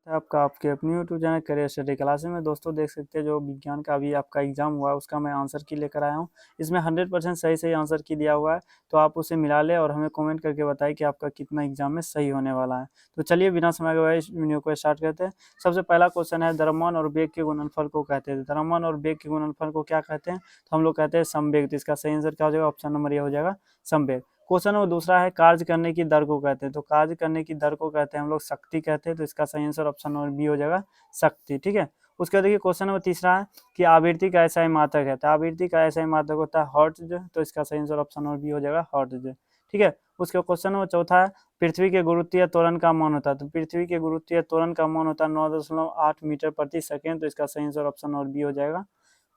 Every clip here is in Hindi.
आपका आपके अपनी YouTube channel career study classes में दोस्तों देख सकते हैं जो विज्ञान का अभी आपका एग्जाम हुआ है उसका मैं आंसर की लेकर आया हूँ। इसमें 100% सही सही आंसर की दिया हुआ है, तो आप उसे मिला ले और हमें कमेंट करके बताइए कि आपका कितना एग्जाम में सही होने वाला है। तो चलिए बिना समय गवाए इस वीडियो को स्टार्ट करते हैं। सबसे पहला क्वेश्चन है, द्रव्यमान और वेग के गुणनफल को कहते हैं। द्रव्यमान और वेग के गुणनफल को क्या कहते हैं? तो हम लोग कहते हैं संवेग। तो इसका सही आंसर क्या हो जाएगा? ऑप्शन नंबर ए हो जाएगा, संवेग। क्वेश्चन नंबर दूसरा है, कार्य करने की दर को कहते हैं। तो कार्य करने की दर को कहते हैं हम लोग शक्ति कहते हैं। तो इसका सही आंसर ऑप्शन नंबर बी हो जाएगा, शक्ति। ठीक है। उसके बाद देखिए क्वेश्चन नंबर तीसरा है कि आवृत्ति का ऐसा ही मात्रक है। तो आवृत्ति का ऐसा ही मात्रक होता है हर्ट्ज। तो इसका सही आंसर ऑप्शन नंबर बी हो जाएगा, हर्ट्ज। ठीक है। उसके क्वेश्चन नंबर चौथा है, पृथ्वी के गुरुत्वीय त्वरण का मान होता है। तो पृथ्वी के गुरुत्वीय त्वरण का मान होता है 9.8 मीटर प्रति सेकेंड। तो इसका सही आंसर ऑप्शन नंबर बी हो जाएगा।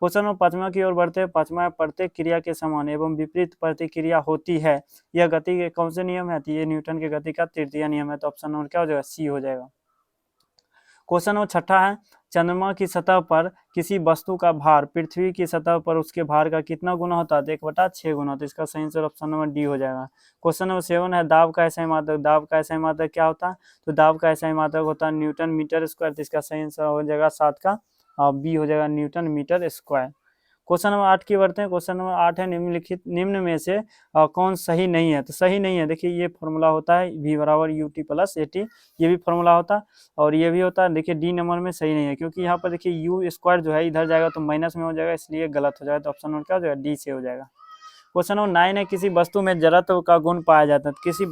क्वेश्चन नंबर पांचवा की ओर बढ़ते हैं। पांचवा, प्रत्येक क्रिया के समान एवं विपरीत प्रतिक्रिया होती है, यह गति के कौन से नियम है? तो ये न्यूटन के गति का तृतीय नियम है। तो ऑप्शन नंबर क्या हो जाएगा? सी हो जाएगा। क्वेश्चन नंबर छठा है, चंद्रमा की सतह पर किसी वस्तु का भार पृथ्वी की सतह पर उसके भार का कितना गुना होता है? तो 1/6 गुना। तो इसका सही आंसर ऑप्शन नंबर डी हो जाएगा। क्वेश्चन नंबर 7 है, दाब का ऐसा ही मात्रक। दाब का ऐसा ही मात्रक क्या होता है? तो दाब का ऐसा ही मात्रक होता है न्यूटन मीटर स्क्वायर। तो इसका सही आंसर हो जाएगा 7 का बी हो जाएगा, newton metre square. Question number 8 की बढ़ते हैं। क्वेश्चन नंबर 8 है, निम्न में से कौन सही नहीं है? तो सही नहीं है, देखिए ये फॉर्मूला होता है v बराबर ut प्लस at, ये भी फॉर्मूला होता है और ये भी होता है। देखिए डी नंबर में सही नहीं है, क्योंकि यहाँ पर देखिए यू स्क्वायर जो है इधर जाएगा तो माइनस में हो जाएगा, इसलिए गलत हो जाएगा। तो ऑप्शन नंबर क्या हो जाएगा? डी से हो जाएगा। क्वेश्चन नंबर 9 है, किसी वस्तु में जड़त्व का गुण पाया जाता है। किसी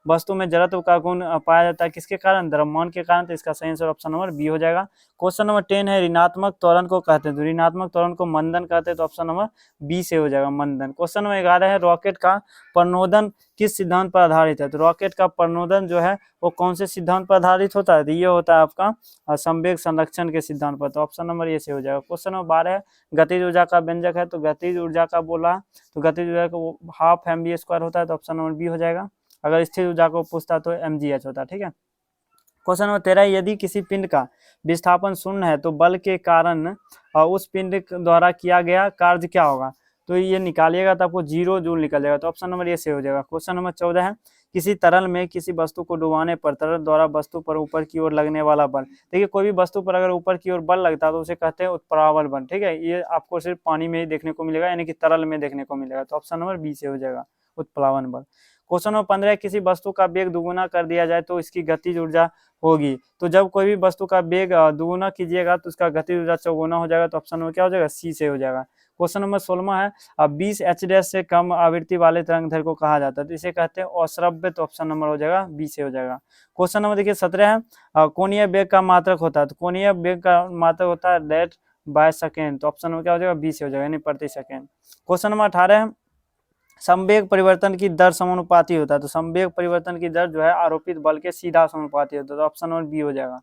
वस्तु में जड़त्व का गुण पाया जाता है किसके कारण? द्रव्यमान के कारण। तो इसका सही आंसर ऑप्शन नंबर बी हो जाएगा। क्वेश्चन नंबर 10 है, ऋणात्मक त्वरण को कहते हैं। तो ऋणात्मक त्वरण को मंदन कहते हैं। तो ऑप्शन नंबर बी से हो जाएगा, मंदन। क्वेश्चन नंबर 11 है, रॉकेट का प्रणोदन किस सिद्धांत पर आधारित है? तो रॉकेट का प्रणोदन जो है वो कौन से सिद्धांत पर आधारित होता है? तो ये होता है आपका संवेग संरक्षण के सिद्धांत पर। तो ऑप्शन नंबर ए से हो जाएगा। क्वेश्चन नंबर 12 है, गतिज ऊर्जा का व्यंजक है। तो गतिज ऊर्जा का बोला, तो गतिज ऊर्जा को हाफ एम बी स्क्वायर होता है। तो ऑप्शन नंबर बी हो जाएगा। अगर स्थिर ऊर्जा को पूछता तो एम जी एच होता। ठीक है। क्वेश्चन नंबर 13, यदि किसी पिंड का विस्थापन शून्य है तो बल के कारण उस पिंड द्वारा किया गया कार्य क्या होगा? तो ये निकालिएगा तो आपको 0 जूल निकल जाएगा। तो ऑप्शन नंबर ए से हो जाएगा। क्वेश्चन नंबर 14 है, किसी तरल में किसी वस्तु को डुबाने पर तरल द्वारा वस्तु पर ऊपर की ओर लगने वाला बल। देखिए कोई भी वस्तु पर अगर ऊपर की ओर बल लगता है तो उसे कहते हैं उत्प्लावन बल। ठीक है। ये आपको सिर्फ पानी में ही देखने को मिलेगा, यानी कि तरल में देखने को मिलेगा। तो ऑप्शन नंबर बी से हो जाएगा, उत्प्लावन बल। क्वेश्चन नंबर 15, किसी वस्तु का वेग दुगुना कर दिया जाए तो इसकी गतिज ऊर्जा होगी। तो जब कोई भी वस्तु का वेग दुगुना कीजिएगा तो उसका गतिज ऊर्जा चौगुना हो जाएगा। तो ऑप्शन नंबर क्या हो जाएगा? सी से हो जाएगा। क्वेश्चन नंबर 16 है, 20 एच से कम आवृत्ति वाले तरंगदैर्घ्य को कहा जाता है। तो इसे कहते हैं अश्रव्य। तो ऑप्शन नंबर हो जाएगा बी से हो जाएगा। क्वेश्चन नंबर देखिए 17 है, कोणीय वेग का मात्रक होता है। तो कोणीय वेग का मात्रक होता है रेट बाय सेकेंड। तो ऑप्शन नंबर क्या हो जाएगा? बी से हो जाएगा, यानी प्रति सेकेंड। क्वेश्चन नंबर 18 है, संवेग परिवर्तन की दर समानुपाती होता है। तो संवेग परिवर्तन की दर जो है आरोपित बल के सीधा समानुपाती होता है। तो ऑप्शन नंबर बी हो जाएगा।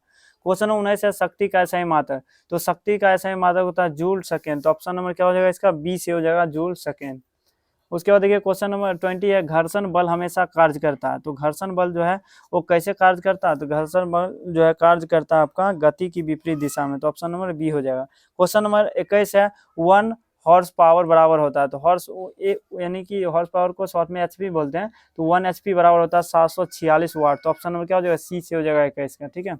क्वेश्चन नंबर 19 है, शक्ति का ऐसा ही मात्रक। तो शक्ति का ऐसा ही मात्रक होता है जूल सेकेंड। तो ऑप्शन नंबर क्या हो जाएगा? इसका बी से हो जाएगा, जूल सेकेंड। उसके बाद देखिए क्वेश्चन नंबर 20 है, घर्षण बल हमेशा कार्य करता है। तो घर्षण बल जो है वो कैसे कार्य करता है? तो घर्षण बल जो है कार्य करता है आपका गति की विपरीत दिशा में। तो ऑप्शन नंबर बी हो जाएगा। क्वेश्चन नंबर 21 है, 1 हॉर्स पावर बराबर होता है। तो हॉर्स यानी कि हॉर्स पावर को शॉर्ट में एचपी बोलते हैं। तो 1 एचपी बराबर होता है 746 वाट। तो ऑप्शन नंबर क्या हो जाएगा? सी से हो जाएगा 21 का। ठीक है।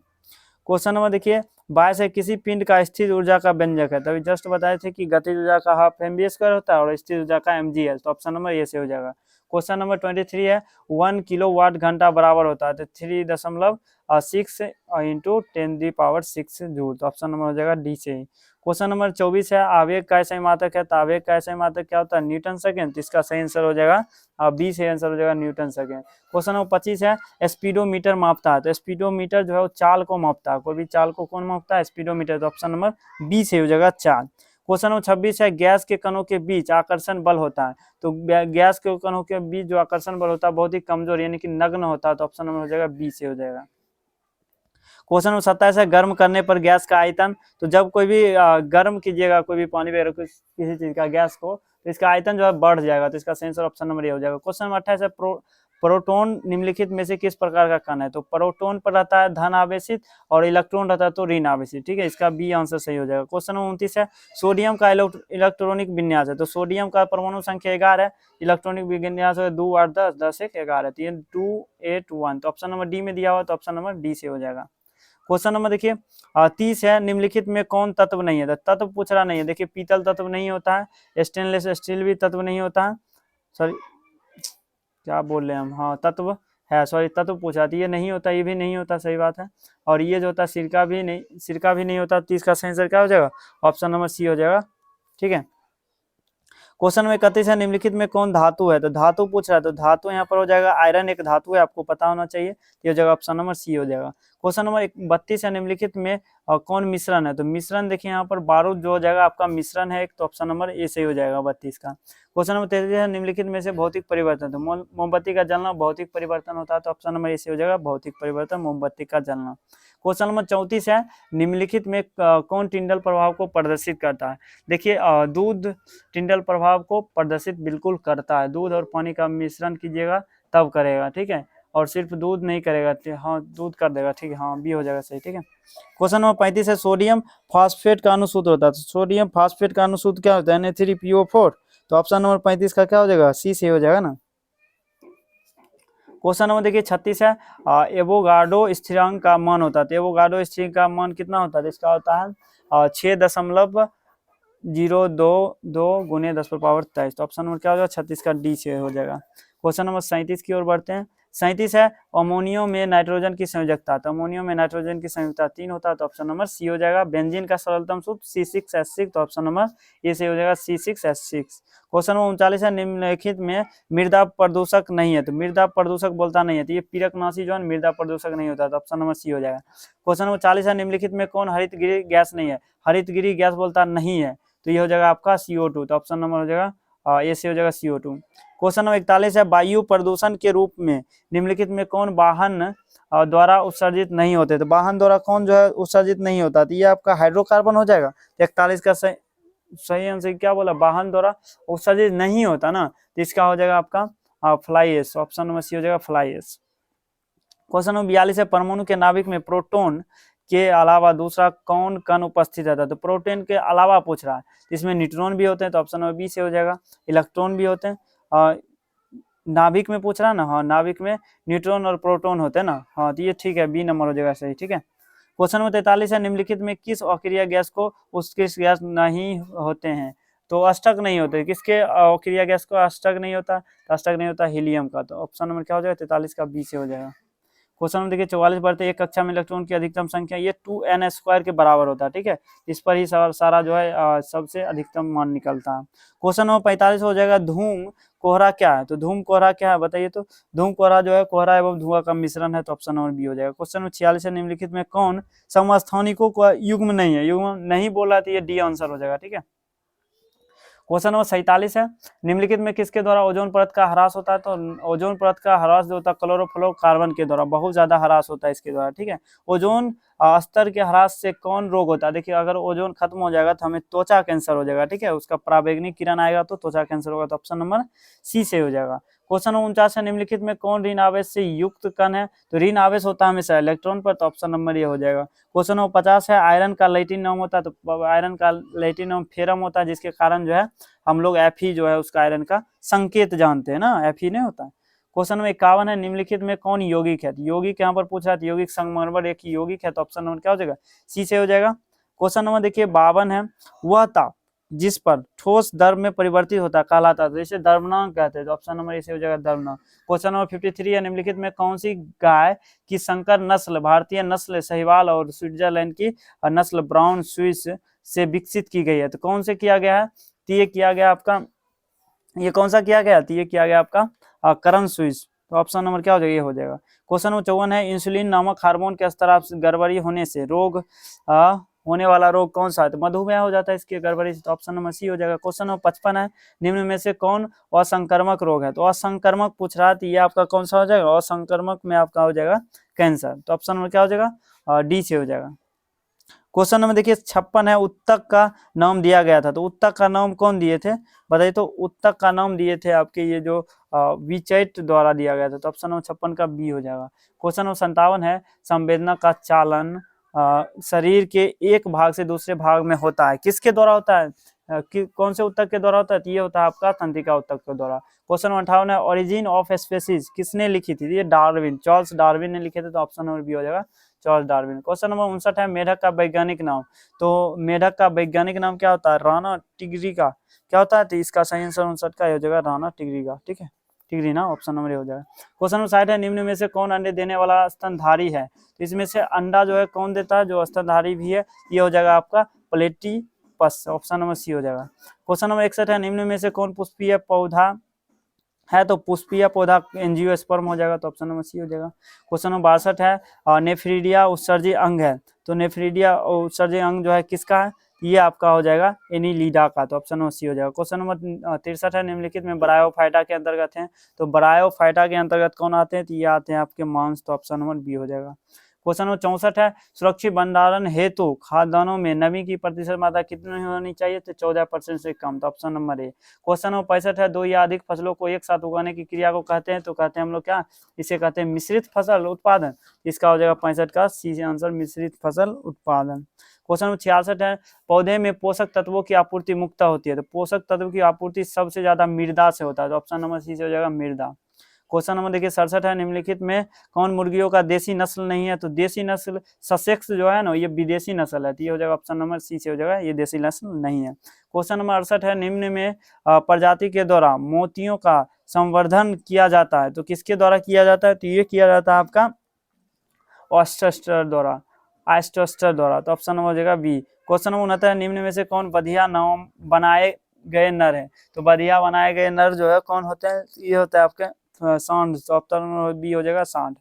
क्वेश्चन नंबर देखिए 22 है, किसी पिंड का स्थिर ऊर्जा का व्यंजक है। तभी जस्ट बताए थे कि गतिज ऊर्जा का हाफ एम बी स्क्वायर होता है और स्थिर ऊर्जा का एम जी एल। तो ऑप्शन नंबर ए से हो जाएगा। क्वेश्चन नंबर 23 है, 1 किलोवाट घंटा बराबर होता है। तो 3.6 इंटू 10⁶ जूल। तो ऑप्शन नंबर हो जाएगा डी से ही। क्वेश्चन नंबर 24 है, आवेग का ऐसा ही मात्रक है। तो आवेग का ऐसा ही मात्रक क्या होता है? Newton second. तो इसका सही आंसर हो जाएगा बी से आंसर हो जाएगा, न्यूटन सेकेंड। क्वेश्चन नंबर 25 है, स्पीडोमीटर मापता है। तो स्पीडोमीटर जो है वो चाल को मापता है। कोई भी चाल को कौन मापता है? स्पीडोमीटर। तो ऑप्शन नंबर बी से हो जाएगा, चाल। क्वेश्चन नंबर 26 है, गैस के कणों के बीच आकर्षण बल होता है। तो गैस के कणों के बीच जो आकर्षण बल होता है बहुत ही कमजोर यानी कि नग्न होता है। तो ऑप्शन नंबर हो जाएगा बी से हो जाएगा। क्वेश्चन नंबर 27 है, गर्म करने पर गैस का आयतन। तो जब कोई भी गर्म कीजिएगा कोई भी पानी वगैरह किसी चीज का गैस को, तो इसका आयतन जो है बढ़ जाएगा। तो इसका सही आंसर ऑप्शन नंबर ए हो जाएगा। क्वेश्चन नंबर 28 है, प्रोटॉन निम्नलिखित में से किस प्रकार का कण है? तो प्रोटॉन पर रहता है धन आवेशित और इलेक्ट्रॉन रहता है तो ऋण आवेशित। ठीक है। इसका बी आंसर सही हो जाएगा। क्वेश्चन नंबर 29 है, सोडियम का इलेक्ट्रॉनिक विन्यास है। तो सोडियम का परमाणु संख्या 11 है, इलेक्ट्रॉनिक विन्यास है 2 8 10 10 1 11। तो ये 2 8 1। तो ऑप्शन नंबर डी में दिया हुआ, तो ऑप्शन नंबर डी से हो जाएगा। क्वेश्चन नंबर देखिए 30 है, निम्नलिखित में कौन तत्व नहीं है? तत्व पूछ रहा नहीं है। देखिए पीतल तत्व नहीं होता है, स्टेनलेस स्टील भी तत्व नहीं होता है, सॉरी क्या बोल रहे हैं हम, हाँ तत्व है, सॉरी तत्व पूछा था, ये नहीं होता, ये भी नहीं होता, सही बात है। और ये जो होता है सिरका भी नहीं होता। 30 का सही आंसर क्या हो जाएगा? ऑप्शन नंबर सी हो जाएगा। ठीक है। क्वेश्चन में 31 है, निम्नलिखित में कौन धातु है? तो धातु पूछ रहा है, तो धातु यहाँ पर हो जाएगा आयरन, एक धातु है, आपको पता होना चाहिए। ये हो जाएगा ऑप्शन नंबर सी हो जाएगा। क्वेश्चन नंबर 32 है, निम्नलिखित में कौन मिश्रण है? तो मिश्रण देखिए यहाँ पर बारूद जो हो जाएगा आपका मिश्रण है एक, तो ऑप्शन नंबर ए सही हो जाएगा 32 का। क्वेश्चन नंबर 33 है, निम्नलिखित में से भौतिक परिवर्तन, तो मोमबत्ती का जलना भौतिक परिवर्तन होता है, तो ऑप्शन नंबर ए से हो जाएगा भौतिक परिवर्तन, मोमबत्ती का जलना। क्वेश्चन नंबर 34 है, निम्नलिखित में कौन टिंडल प्रभाव को प्रदर्शित करता है? देखिए दूध टिंडल प्रभाव को प्रदर्शित बिल्कुल करता है। दूध और पानी का मिश्रण कीजिएगा तब करेगा, ठीक है, और सिर्फ दूध नहीं करेगा, हाँ दूध कर देगा, ठीक है, हाँ बी हो जाएगा सही। ठीक है। क्वेश्चन नंबर 35 है, सोडियम फास्फेट का अनुसूत्र होता है, तो सोडियम फास्फेट का अनुसूत्र क्या होता है? Na3PO4, तो ऑप्शन नंबर 35 का क्या हो जाएगा? सी से हो जाएगा ना। क्वेश्चन नंबर देखिए 36 है, एवोगाड्रो स्थिरांक का मान होता है, तो एवोगाड्रो स्थिरांक का मान कितना होता है? इसका होता है 6.022 गुने 10⁻23, तो ऑप्शन नंबर क्या हो जाएगा? 36 का डी से हो जाएगा। क्वेश्चन नंबर 37 की ओर बढ़ते हैं। 37 है, अमोनियम में नाइट्रोजन की संयोजकता, तो अमोनियम में नाइट्रोजन की संयोजकता 3 होता है, तो ऑप्शन नंबर सी हो जाएगा। बेंजीन का सरलतम सूत्र C6H6, तो ऑप्शन नंबर ए से हो जाएगा C6H6। क्वेश्चन नंबर 39 है, निम्नलिखित में मृदा प्रदूषक नहीं है, तो मृदा प्रदूषक बोलता नहीं है, तो ये पीरकनाशी जो है मृदा प्रदूषक नहीं होता, तो ऑप्शन नंबर सी हो जाएगा। क्वेश्चन नंबर 40 है, निम्नलिखित में कौन हरितगृह गैस नहीं है? हरितगृह गैस बोलता नहीं है, तो ये हो जाएगा आपका CO2, तो ऑप्शन नंबर हो जाएगा ए से हो जाएगा CO2। क्वेश्चन नंबर 41 है, वायु प्रदूषण के रूप में निम्नलिखित में कौन वाहन द्वारा उत्सर्जित नहीं होते? तो वाहन द्वारा कौन जो है उत्सर्जित नहीं होता, तो ये आपका हाइड्रोकार्बन हो जाएगा। 41 का सही आंसर क्या बोला? वाहन द्वारा उत्सर्जित नहीं होता ना, तो इसका हो जाएगा आपका fly ash, option number C हो जाएगा फ्लाई एश। क्वेश्चन नंबर 42 है, परमाणु के नाभिक में प्रोटॉन के अलावा दूसरा कौन कण उपस्थित रहता है? तो प्रोटॉन के अलावा पूछ रहा है, इसमें न्यूट्रॉन भी होते हैं, तो ऑप्शन नंबर बी से हो जाएगा। इलेक्ट्रॉन भी होते हैं, नाभिक में पूछ रहा है ना, हाँ नाभिक में न्यूट्रॉन और प्रोटॉन होते हैं ना, हाँ तो ये ठीक है, बी नंबर हो जाएगा सही। ठीक है। क्वेश्चन नंबर 43 है, निम्नलिखित में किस अक्रिया गैस को उत्कृष्ट गैस नहीं होते हैं? तो अष्टक नहीं होते, किसके अक्रिया गैस को अष्टक नहीं होता? अष्टक नहीं होता हीलियम का, तो ऑप्शन नंबर क्या हो जाएगा? 43 का बी से हो जाएगा। क्वेश्चन नंबर देखिए 44 बढ़ते, एक कक्षा में इलेक्ट्रॉन की अधिकतम संख्या ये 2n² के बराबर होता है, ठीक है, इस पर ही सारा जो है सबसे अधिकतम मान निकलता है। क्वेश्चन नंबर 45 हो जाएगा, धूम कोहरा क्या है? तो धूम कोहरा क्या है बताइए? तो धूम कोहरा जो है कोहरा एवं धुआं का मिश्रण है, तो ऑप्शन नंबर बी हो जाएगा। क्वेश्चन नंबर 46 है, निम्नलिखित में कौन समस्थानिकों का युग्म नहीं है? युग्म नहीं बोला तो ये डी आंसर हो जाएगा। ठीक है। क्वेश्चन नंबर 47 है, निम्नलिखित में किसके द्वारा ओजोन परत का ह्रास होता है? तो ओजोन परत का ह्रास जो होता है क्लोरोफ्लोरोकार्बन के द्वारा बहुत ज्यादा ह्रास होता है इसके द्वारा। ठीक है। ओजोन स्तर के ह्रास से कौन रोग होता है? देखिए अगर ओजोन खत्म हो जाएगा तो हमें त्वचा कैंसर हो जाएगा, ठीक है, उसका पराबैंगनी किरण आएगा तो त्वचा कैंसर होगा, तो ऑप्शन नंबर सी से हो जाएगा। क्वेश्चन नंबर 49 है, निम्नलिखित में कौन ऋण आवेश से युक्त कण है? तो ऋण आवेश होता है हमेशा इलेक्ट्रॉन पर, तो ऑप्शन नंबर ये हो जाएगा। क्वेश्चन नंबर 50 है, आयरन का लाइटिन नाम होता है, तो आयरन का लाइटिन नाम फेरम होता है, जिसके कारण जो है हम लोग Fe जो है उसका आयरन का संकेत जानते हैं ना, Fe नहीं होता है। क्वेश्चन नंबर 51 है, निम्नलिखित में कौन यौगिक है? यौगिक यहाँ पर पूछा है, यौगिक संगमरमर एक यौगिक है, तो ऑप्शन नंबर क्या हो जाएगा? सी से हो जाएगा। क्वेश्चन नंबर देखिए 52 है, वह ताप जिस पर ठोस द्रव में परिवर्तित होता है कहलाता है, तो इसे द्रवनांक कहते हैं, तो ऑप्शन नंबर इसे हो जाएगा द्रवनांक। क्वेश्चन नंबर 53 है, निम्नलिखित में कौन सी गाय की संकर नस्ल भारतीय नस्ल साहिवाल और स्विट्जरलैंड की नस्ल ब्राउन स्विस से विकसित की गई है? तो कौन से किया गया है? तो ये किया गया आपका, ये कौन सा किया गया? तो ये किया गया आपका करण स्विस, तो ऑप्शन नंबर क्या हो जाएगा? ये हो जाएगा। क्वेश्चन नंबर 54 है, इंसुलिन नामक हार्मोन के स्तर गड़बड़ी होने से रोग होने वाला रोग कौन सा है? तो मधुमेह हो जाता है इसकी गड़बड़ी से, तो ऑप्शन नंबर सी हो जाएगा। क्वेश्चन नंबर 55 है, निम्न में से कौन असंक्रमक रोग है? तो असंक्रमक पूछ रहा है, तो ये आपका कौन सा हो जाएगा? असंक्रमक में आपका हो जाएगा कैंसर, तो ऑप्शन नंबर क्या हो जाएगा? डी से हो जाएगा। क्वेश्चन नंबर देखिए 56 है, उत्तक का नाम दिया गया था, तो उत्तक का नाम कौन दिए थे बताइए? तो उत्तक का नाम दिए थे आपके ये जो विचैट द्वारा दिया गया था, तो ऑप्शन नंबर 56 का बी हो जाएगा। क्वेश्चन नंबर 57 है, संवेदना का चालन शरीर के एक भाग से दूसरे भाग में होता है, किसके द्वारा होता है? कौन से उत्तक के द्वारा होता है? तो ये होता है आपका तंत्रिका उत्तक के द्वारा। क्वेश्चन नंबर 58 है, ओरिजिन ऑफ स्पीसीज किसने लिखी थी? ये डार्विन, चार्ल्स डार्विन ने लिखे थे, तो ऑप्शन नंबर बी हो जाएगा चार्ल्स डार्विन। क्वेश्चन नंबर 59 है मेढक का वैज्ञानिक नाम। तो मेढक का वैज्ञानिक नाम क्या होता है? राणा टिग्रिगा। क्या होता है? तो इसका सही आंसर 59 का हो जाएगा राणा टिग्रिगा। ठीक है, टिग्री ना ऑप्शन नंबर हो जाएगा। क्वेश्चन नंबर 60 है निम्न में से कौन अंडे देने वाला स्तनधारी है? तो इसमें से अंडा जो है कौन देता है? जो स्तनधारी भी है, ये हो जाएगा आपका प्लेटिपस। ऑप्शन नंबर सी हो जाएगा। क्वेश्चन नंबर 61 है निम्न में से कौन पुष्पीय पौधा है? तो पुष्पीय पौधा एंजियोस्पर्म हो जाएगा। तो ऑप्शन नंबर सी हो जाएगा। क्वेश्चन नंबर 62 है नेफ्रीडिया उत्सर्जी अंग है। तो नेफ्रीडिया उत्सर्जी अंग जो है किसका है? ये आपका हो जाएगा एनीलिडा का। तो ऑप्शन नंबर सी हो जाएगा। क्वेश्चन नंबर 63 है निम्नलिखित में ब्रायोफाइटा के अंतर्गत है। तो ब्रायोफाइटा के अंतर्गत कौन आते हैं? तो ये आते हैं आपके मांस। तो ऑप्शन नंबर बी हो जाएगा। क्वेश्चन नंबर 64 है सुरक्षित भंडारण हेतु खाद्यान्नों में नमी की प्रतिशत मात्रा कितनी होनी चाहिए? तो 14% से कम। तो option number A. Question number 65 है दो या अधिक फसलों को एक साथ उगाने की क्रिया को कहते हैं? तो कहते हैं हम लोग क्या? इसे कहते हैं मिश्रित फसल उत्पादन। इसका हो जाएगा 65 का सी आंसर, मिश्रित फसल उत्पादन। क्वेश्चन नंबर 66 है पौधे में पोषक तत्वों की आपूर्ति मुक्त होती है। तो पोषक तत्व की आपूर्ति सबसे ज्यादा मृदा से होता है। तो ऑप्शन नंबर सी से हो जाएगा मृदा। क्वेश्चन नंबर देखिए 67 है निम्नलिखित में कौन मुर्गियों का देसी नस्ल नहीं है? तो देसी नस्ल ससेक्स जो है ना, ये विदेशी नस्ल है। तो ये हो जाएगा ऑप्शन नंबर सी से हो जाएगा, ये देसी नस्ल नहीं है। क्वेश्चन नंबर 68 है निम्न में प्रजाति के द्वारा मोतियों का संवर्धन किया जाता है। तो किसके द्वारा किया जाता है? तो ये किया जाता है आपका ऑस्टर द्वारा, एस्टोस्टर द्वारा। तो ऑप्शन नंबर हो जाएगा बी। क्वेश्चन नंबर 69 है निम्न में से कौन बढ़िया नाम बनाए गए नर है? तो बढ़िया बनाए गए नर जो है कौन होते हैं? ये होता है आपके सांड। तो ऑप्शन नंबर बी हो जाएगा सांड।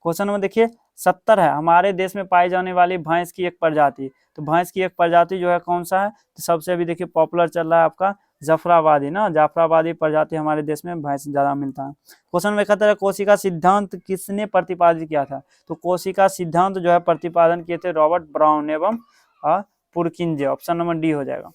क्वेश्चन नंबर देखिए 70 है हमारे देश में पाई जाने वाली भैंस की एक प्रजाति। तो भैंस की एक प्रजाति जो है कौन सा है? तो सबसे अभी देखिए पॉपुलर चल रहा है आपका जाफराबादी ना, जाफराबादी प्रजाति हमारे देश में भैंस ज्यादा मिलता है। क्वेश्चन नंबर 71 है कोशिका सिद्धांत किसने प्रतिपादित किया था? तो कोशिका सिद्धांत जो है प्रतिपादन किए थे रॉबर्ट ब्राउन एवं पुरकिंजे। ऑप्शन नंबर डी हो जाएगा।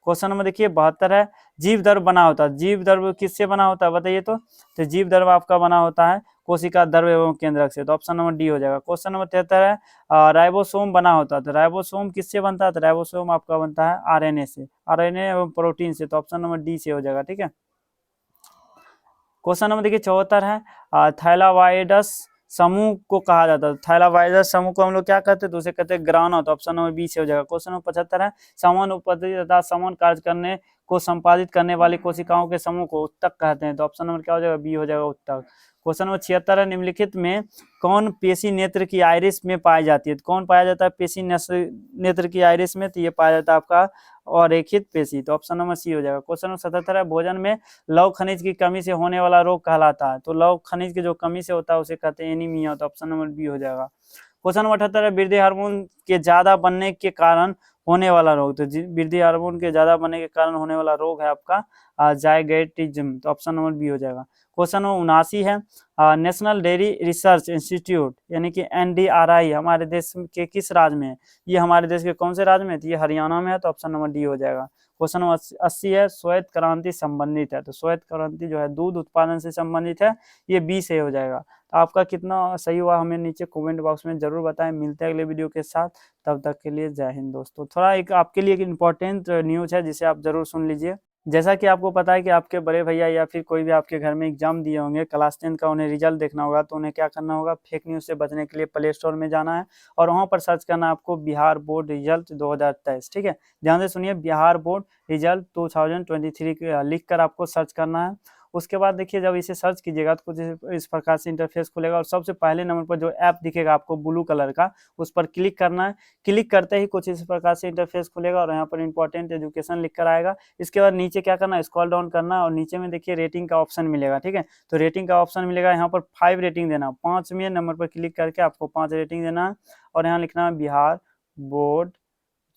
क्वेश्चन नंबर देखिए 72 है जीव द्रव बना होता है। जीव द्रव किससे बना होता है बताइए? तो जीव द्रव आपका बना होता है कोशिका द्रव एवं केंद्रक से। तो ऑप्शन नंबर डी हो जाएगा। क्वेश्चन नंबर 73 है राइबोसोम बना होता है। तो राइबोसोम किससे बनता है? तो राइबोसोम आपका बनता है आरएनए से, आरएनए एवं प्रोटीन से। तो ऑप्शन नंबर डी से हो जाएगा। ठीक है। क्वेश्चन नंबर देखिए 74 है थैलावाइडस समूह को कहा जाता है। थैलावाइडस समूह को हम लोग क्या कहते हैं? तो उसे कहते हैं ग्राना। तो ऑप्शन नंबर बी से हो जाएगा। क्वेश्चन नंबर 75 है समान उत्पत्ति तथा समान कार्य करने को संपादित करने वाली कोशिकाओं के समूह को उत्तक कहते हैं। तो ऑप्शन नंबर क्या हो जाएगा? बी हो जाएगा उत्तक। क्वेश्चन नंबर 76 है निम्नलिखित में कौन पेशी नेत्र की आइरिस में पाई जाती है? तो कौन पाया जाता है पेशी नेत्र की आइरिस में? तो ये पाया जाता है आपका अरेखित पेशी। तो ऑप्शन नंबर सी हो जाएगा। क्वेश्चन नंबर 77 है भोजन में लौह खनिज की कमी से होने वाला रोग कहलाता है। तो लौह खनिज की जो कमी से होता है उसे कहते हैं एनीमिया। तो ऑप्शन नंबर बी हो जाएगा। क्वेश्चन नंबर 78 है वृद्धि हार्मोन के ज्यादा बनने के कारण होने वाला रोग। तो वृद्धि हार्मोन के ज्यादा बनने के कारण होने वाला रोग है आपका जायगेटिज्म। तो ऑप्शन नंबर बी हो जाएगा। क्वेश्चन नंबर 79 है नेशनल डेयरी रिसर्च इंस्टीट्यूट यानी कि NDRI हमारे देश के किस राज्य में है? ये हमारे देश के कौन से राज्य में है? तो ये हरियाणा में है। तो ऑप्शन नंबर डी हो जाएगा। क्वेश्चन नंबर 80 है श्वेत क्रांति संबंधित है। तो श्वेत क्रांति जो है दूध उत्पादन से संबंधित है, ये बी से हो जाएगा। तो आपका कितना सही हुआ हमें नीचे कमेंट बॉक्स में जरूर बताएं। मिलते हैं अगले वीडियो के साथ, तब तक के लिए जय हिंद दोस्तों। थोड़ा एक आपके लिए एक इम्पोर्टेंट न्यूज है जिसे आप जरूर सुन लीजिए। जैसा कि आपको पता है कि आपके बड़े भैया या फिर कोई भी आपके घर में एग्जाम दिए होंगे क्लास 10 का, उन्हें रिजल्ट देखना होगा। तो उन्हें क्या करना होगा? फेक न्यूज़ से बचने के लिए प्ले स्टोर में जाना है और वहाँ पर सर्च करना है आपको बिहार बोर्ड रिजल्ट 2023। ठीक है, ध्यान से सुनिए, बिहार बोर्ड रिजल्ट 2023 लिख कर आपको सर्च करना है। उसके बाद देखिए जब इसे सर्च कीजिएगा तो कुछ इस प्रकार से इंटरफेस खुलेगा और सबसे पहले नंबर पर जो ऐप दिखेगा आपको ब्लू कलर का, उस पर क्लिक करना है। क्लिक करते ही कुछ इस प्रकार से इंटरफेस खुलेगा और यहाँ पर इंपॉर्टेंट एजुकेशन लिख कर आएगा। इसके बाद नीचे क्या करना है? स्क्रॉल डाउन करना है और नीचे में देखिए रेटिंग का ऑप्शन मिलेगा। ठीक है, तो रेटिंग का ऑप्शन मिलेगा, यहाँ पर 5 रेटिंग देना। 5वें नंबर पर क्लिक करके आपको 5 रेटिंग देना है और यहाँ लिखना है बिहार बोर्ड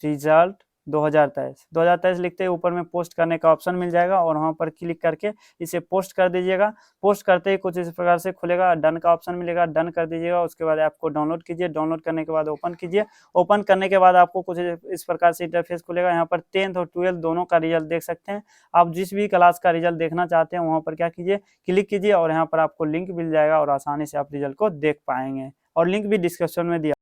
रिजल्ट 2023 लिखते ही ऊपर में पोस्ट करने का ऑप्शन मिल जाएगा और वहाँ पर क्लिक करके इसे पोस्ट कर दीजिएगा। पोस्ट करते ही कुछ इस प्रकार से खुलेगा, डन का ऑप्शन मिलेगा, डन कर दीजिएगा। उसके बाद ऐप को डाउनलोड कीजिए, डाउनलोड करने के बाद ओपन कीजिए। ओपन करने के बाद आपको कुछ इस प्रकार से इंटरफेस खुलेगा। यहाँ पर 10th और 12th दोनों का रिजल्ट देख सकते हैं। आप जिस भी क्लास का रिजल्ट देखना चाहते हैं वहाँ पर क्या कीजिए? क्लिक कीजिए और यहाँ पर आपको लिंक मिल जाएगा और आसानी से आप रिजल्ट को देख पाएंगे और लिंक भी डिस्क्रिप्शन में दिया